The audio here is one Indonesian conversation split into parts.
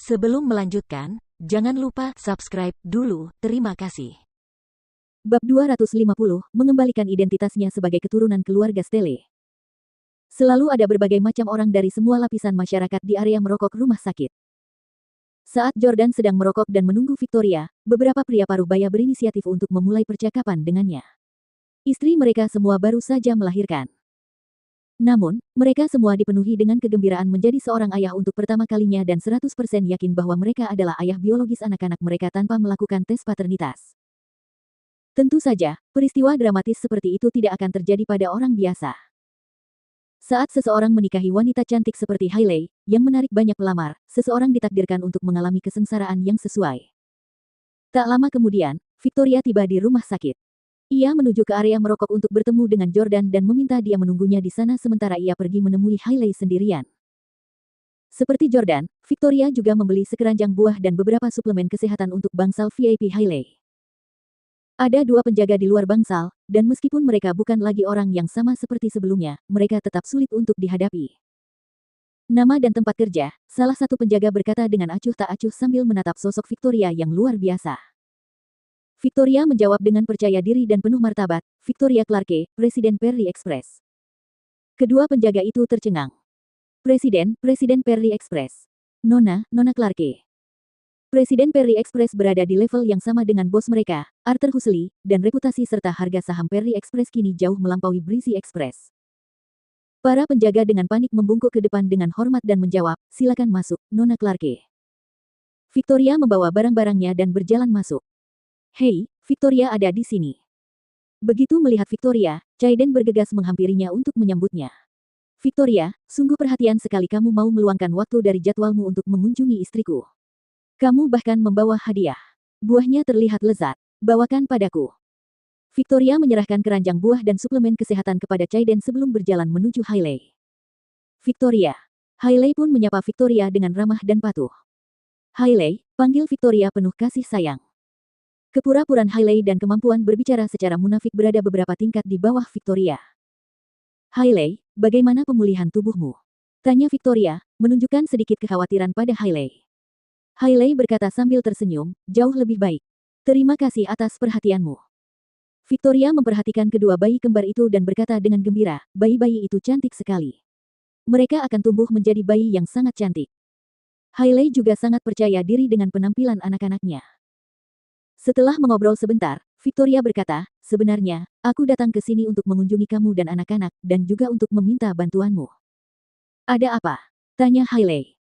Sebelum melanjutkan, jangan lupa subscribe dulu. Terima kasih. Bab 250, mengembalikan identitasnya sebagai keturunan keluarga Stele. Selalu ada berbagai macam orang dari semua lapisan masyarakat di area merokok rumah sakit. Saat Jordan sedang merokok dan menunggu Victoria, beberapa pria parubaya berinisiatif untuk memulai percakapan dengannya. Istri mereka semua baru saja melahirkan. Namun, mereka semua dipenuhi dengan kegembiraan menjadi seorang ayah untuk pertama kalinya dan 100% yakin bahwa mereka adalah ayah biologis anak-anak mereka tanpa melakukan tes paternitas. Tentu saja, peristiwa dramatis seperti itu tidak akan terjadi pada orang biasa. Saat seseorang menikahi wanita cantik seperti Hailey, yang menarik banyak pelamar, seseorang ditakdirkan untuk mengalami kesengsaraan yang sesuai. Tak lama kemudian, Victoria tiba di rumah sakit. Ia menuju ke area merokok untuk bertemu dengan Jordan dan meminta dia menunggunya di sana sementara ia pergi menemui Hailey sendirian. Seperti Jordan, Victoria juga membeli sekeranjang buah dan beberapa suplemen kesehatan untuk bangsal VIP Hailey. Ada dua penjaga di luar bangsal, dan meskipun mereka bukan lagi orang yang sama seperti sebelumnya, mereka tetap sulit untuk dihadapi. Nama dan tempat kerja, salah satu penjaga berkata dengan acuh tak acuh sambil menatap sosok Victoria yang luar biasa. Victoria menjawab dengan percaya diri dan penuh martabat, Victoria Clarke, Presiden Perry Express. Kedua penjaga itu tercengang. Presiden Perry Express. Nona Clarke. Presiden Perry Express berada di level yang sama dengan bos mereka, Arthur Huxley, dan reputasi serta harga saham Perry Express kini jauh melampaui Breezy Express. Para penjaga dengan panik membungkuk ke depan dengan hormat dan menjawab, silakan masuk, Nona Clarke. Victoria membawa barang-barangnya dan berjalan masuk. Hei, Victoria ada di sini. Begitu melihat Victoria, Caiden bergegas menghampirinya untuk menyambutnya. Victoria, sungguh perhatian sekali kamu mau meluangkan waktu dari jadwalmu untuk mengunjungi istriku. Kamu bahkan membawa hadiah. Buahnya terlihat lezat. Bawakan padaku. Victoria menyerahkan keranjang buah dan suplemen kesehatan kepada Caiden sebelum berjalan menuju Hailey. Victoria. Hailey pun menyapa Victoria dengan ramah dan patuh. Hailey, panggil Victoria penuh kasih sayang. Kepura-puraan Hailey dan kemampuan berbicara secara munafik berada beberapa tingkat di bawah Victoria. Hailey, bagaimana pemulihan tubuhmu? Tanya Victoria, menunjukkan sedikit kekhawatiran pada Hailey. Hailey berkata sambil tersenyum, jauh lebih baik. Terima kasih atas perhatianmu. Victoria memperhatikan kedua bayi kembar itu dan berkata dengan gembira, bayi-bayi itu cantik sekali. Mereka akan tumbuh menjadi bayi yang sangat cantik. Hailey juga sangat percaya diri dengan penampilan anak-anaknya. Setelah mengobrol sebentar, Victoria berkata, sebenarnya, aku datang ke sini untuk mengunjungi kamu dan anak-anak, dan juga untuk meminta bantuanmu. Ada apa? Tanya Hailey.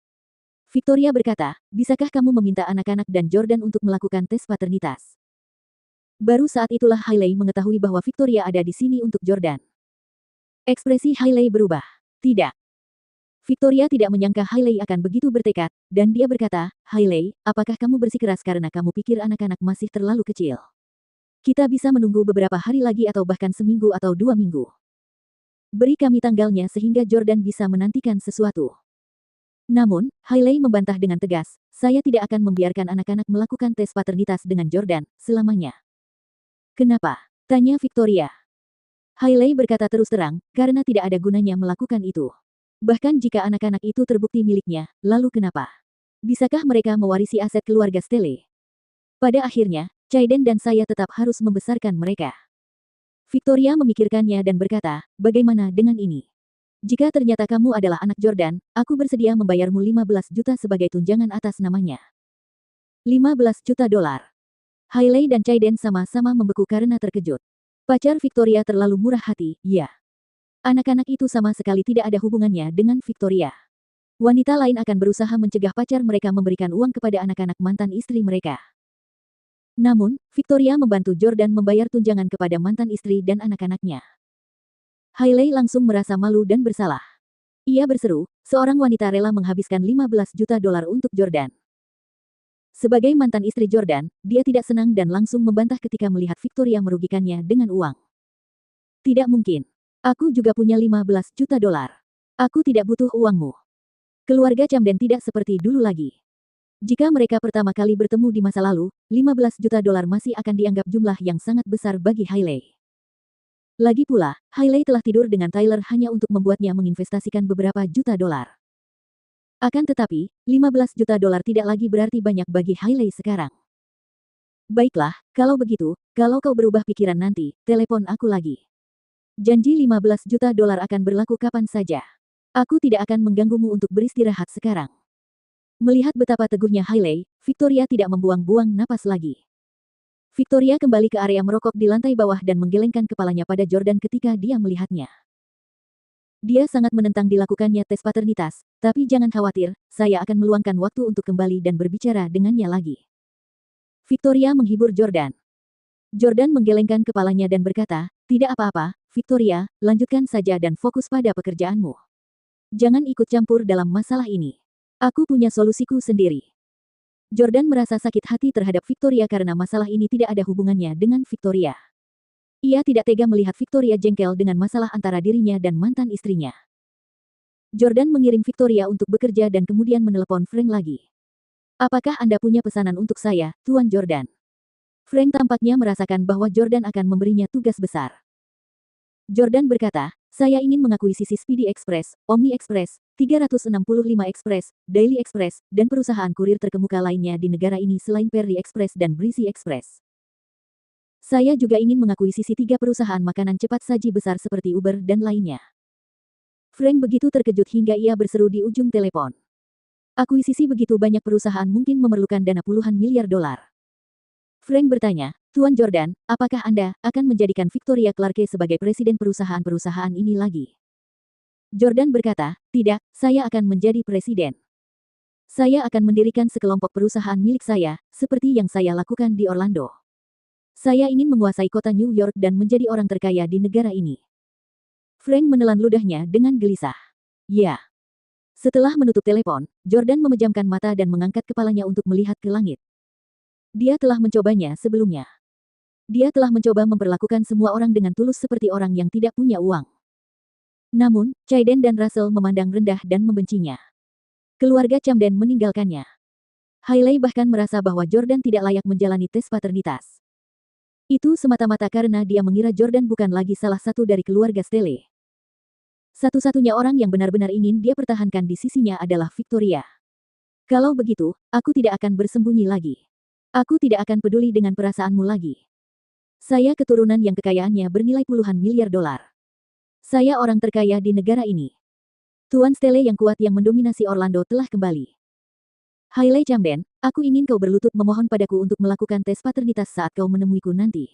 Victoria berkata, bisakah kamu meminta anak-anak dan Jordan untuk melakukan tes paternitas? Baru saat itulah Hailey mengetahui bahwa Victoria ada di sini untuk Jordan. Ekspresi Hailey berubah. Tidak. Victoria tidak menyangka Hailey akan begitu bertekad, dan dia berkata, Hailey, apakah kamu bersikeras karena kamu pikir anak-anak masih terlalu kecil? Kita bisa menunggu beberapa hari lagi atau bahkan seminggu atau 2 minggu. Beri kami tanggalnya sehingga Jordan bisa menantikan sesuatu. Namun, Hailey membantah dengan tegas, saya tidak akan membiarkan anak-anak melakukan tes paternitas dengan Jordan, selamanya. Kenapa? Tanya Victoria. Hailey berkata terus terang, karena tidak ada gunanya melakukan itu. Bahkan jika anak-anak itu terbukti miliknya, lalu kenapa? Bisakah mereka mewarisi aset keluarga Stele? Pada akhirnya, Caiden dan saya tetap harus membesarkan mereka. Victoria memikirkannya dan berkata, bagaimana dengan ini? Jika ternyata kamu adalah anak Jordan, aku bersedia membayarmu 15 juta sebagai tunjangan atas namanya. 15 juta dolar. Hailey dan Caiden sama-sama membeku karena terkejut. Pacar Victoria terlalu murah hati, ya. Anak-anak itu sama sekali tidak ada hubungannya dengan Victoria. Wanita lain akan berusaha mencegah pacar mereka memberikan uang kepada anak-anak mantan istri mereka. Namun, Victoria membantu Jordan membayar tunjangan kepada mantan istri dan anak-anaknya. Hailey langsung merasa malu dan bersalah. Ia berseru, seorang wanita rela menghabiskan 15 juta dolar untuk Jordan. Sebagai mantan istri Jordan, dia tidak senang dan langsung membantah ketika melihat Victoria merugikannya dengan uang. Tidak mungkin. Aku juga punya 15 juta dolar. Aku tidak butuh uangmu. Keluarga Camden tidak seperti dulu lagi. Jika mereka pertama kali bertemu di masa lalu, 15 juta dolar masih akan dianggap jumlah yang sangat besar bagi Hailey. Lagi pula, Hailey telah tidur dengan Tyler hanya untuk membuatnya menginvestasikan beberapa juta dolar. Akan tetapi, 15 juta dolar tidak lagi berarti banyak bagi Hailey sekarang. Baiklah, kalau begitu, kalau kau berubah pikiran nanti, telepon aku lagi. Janji 15 juta dolar akan berlaku kapan saja. Aku tidak akan mengganggumu untuk beristirahat sekarang. Melihat betapa teguhnya Hailey, Victoria tidak membuang-buang napas lagi. Victoria kembali ke area merokok di lantai bawah dan menggelengkan kepalanya pada Jordan ketika dia melihatnya. Dia sangat menentang dilakukannya tes paternitas, tapi jangan khawatir, saya akan meluangkan waktu untuk kembali dan berbicara dengannya lagi. Victoria menghibur Jordan. Jordan menggelengkan kepalanya dan berkata, tidak apa-apa, Victoria, lanjutkan saja dan fokus pada pekerjaanmu. Jangan ikut campur dalam masalah ini. Aku punya solusiku sendiri. Jordan merasa sakit hati terhadap Victoria karena masalah ini tidak ada hubungannya dengan Victoria. Ia tidak tega melihat Victoria jengkel dengan masalah antara dirinya dan mantan istrinya. Jordan mengirim Victoria untuk bekerja dan kemudian menelepon Frank lagi. Apakah Anda punya pesanan untuk saya, Tuan Jordan? Frank tampaknya merasakan bahwa Jordan akan memberinya tugas besar. Jordan berkata, saya ingin mengakuisisi Speedy Express, Omni Express, 365 Express, Daily Express, dan perusahaan kurir terkemuka lainnya di negara ini selain Perry Express dan Breezy Express. Saya juga ingin mengakuisisi 3 perusahaan makanan cepat saji besar seperti Uber dan lainnya. Frank begitu terkejut hingga ia berseru di ujung telepon. Akuisisi begitu banyak perusahaan mungkin memerlukan dana puluhan miliar dolar. Frank bertanya, Tuan Jordan, apakah Anda akan menjadikan Victoria Clarke sebagai presiden perusahaan-perusahaan ini lagi? Jordan berkata, tidak, saya akan menjadi presiden. Saya akan mendirikan sekelompok perusahaan milik saya, seperti yang saya lakukan di Orlando. Saya ingin menguasai kota New York dan menjadi orang terkaya di negara ini. Frank menelan ludahnya dengan gelisah. Ya. Setelah menutup telepon, Jordan memejamkan mata dan mengangkat kepalanya untuk melihat ke langit. Dia telah mencobanya sebelumnya. Dia telah mencoba memperlakukan semua orang dengan tulus seperti orang yang tidak punya uang. Namun, Chaiden dan Russell memandang rendah dan membencinya. Keluarga Camden meninggalkannya. Hailey bahkan merasa bahwa Jordan tidak layak menjalani tes paternitas. Itu semata-mata karena dia mengira Jordan bukan lagi salah satu dari keluarga Stelle. Satu-satunya orang yang benar-benar ingin dia pertahankan di sisinya adalah Victoria. Kalau begitu, aku tidak akan bersembunyi lagi. Aku tidak akan peduli dengan perasaanmu lagi. Saya keturunan yang kekayaannya bernilai puluhan miliar dolar. Saya orang terkaya di negara ini. Tuan Stelle yang kuat yang mendominasi Orlando telah kembali. Hailey Camden, aku ingin kau berlutut memohon padaku untuk melakukan tes paternitas saat kau menemuiku nanti.